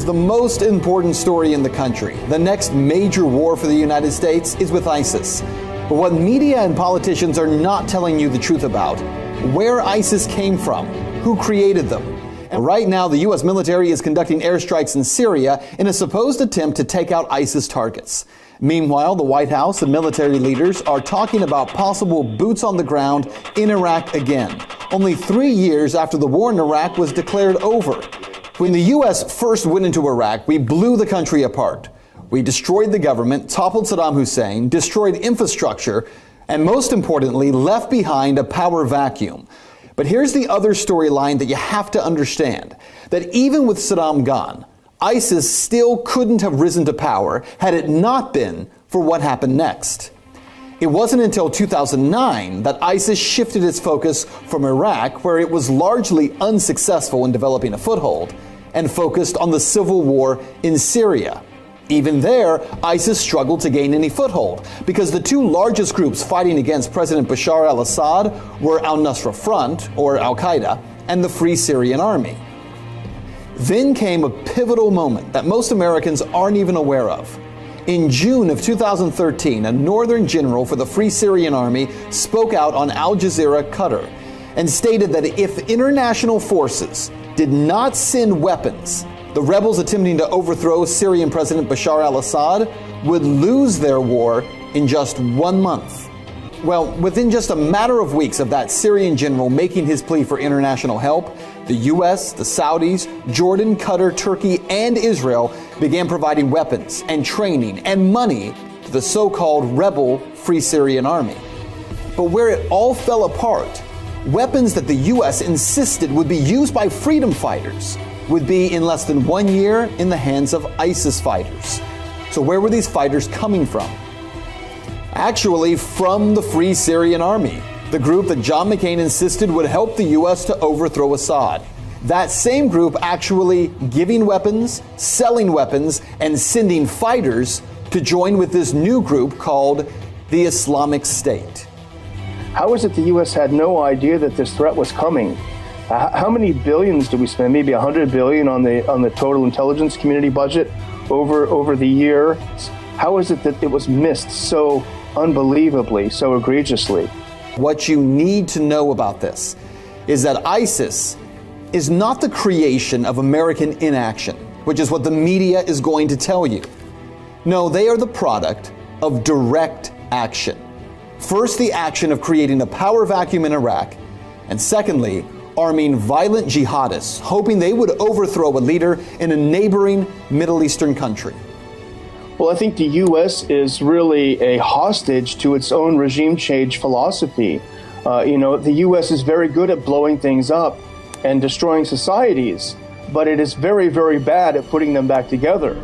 is the most important story in the country. The next major war for the United States is with ISIS. But what media and politicians are not telling you the truth about, where ISIS came from, who created them. And right now, the U.S. military is conducting airstrikes in Syria in a supposed attempt to take out ISIS targets. Meanwhile, the White House and military leaders are talking about possible boots on the ground in Iraq again, only 3 years after the war in Iraq was declared over. When the U.S. first went into Iraq, we blew the country apart. We destroyed the government, toppled Saddam Hussein, destroyed infrastructure, and most importantly, left behind a power vacuum. But here's the other storyline that you have to understand, that even with Saddam gone, ISIS still couldn't have risen to power had it not been for what happened next. It wasn't until 2009 that ISIS shifted its focus from Iraq, where it was largely unsuccessful in developing a foothold, and focused on the civil war in Syria. Even there, ISIS struggled to gain any foothold because the two largest groups fighting against President Bashar al-Assad were al-Nusra Front, or Al-Qaeda, and the Free Syrian Army. Then came a pivotal moment that most Americans aren't even aware of. In June of 2013, a northern general for the Free Syrian Army spoke out on Al Jazeera, Qatar, and stated that if international forces did not send weapons, the rebels attempting to overthrow Syrian President Bashar al-Assad would lose their war in just 1 month. Well, within just a matter of weeks of that Syrian general making his plea for international help, the U.S., the Saudis, Jordan, Qatar, Turkey, and Israel began providing weapons and training and money to the so-called rebel Free Syrian Army. But where it all fell apart, weapons that the U.S. insisted would be used by freedom fighters would be in less than 1 year in the hands of ISIS fighters. So where were these fighters coming from? Actually, from the Free Syrian Army, the group that John McCain insisted would help the U.S. to overthrow Assad. That same group actually giving weapons, selling weapons, and sending fighters to join with this new group called the Islamic State. How is it the U.S. had no idea that this threat was coming? How many billions do we spend? Maybe $100 billion on the total intelligence community budget over the year. How is it that it was missed so unbelievably, so egregiously? What you need to know about this is that ISIS is not the creation of American inaction, which is what the media is going to tell you. No, they are the product of direct action. First, the action of creating a power vacuum in Iraq, and secondly, arming violent jihadists, hoping they would overthrow a leader in a neighboring Middle Eastern country. Well, I think the U.S. is really a hostage to its own regime change philosophy. The U.S. is very good at blowing things up and destroying societies, but it is very, very bad at putting them back together.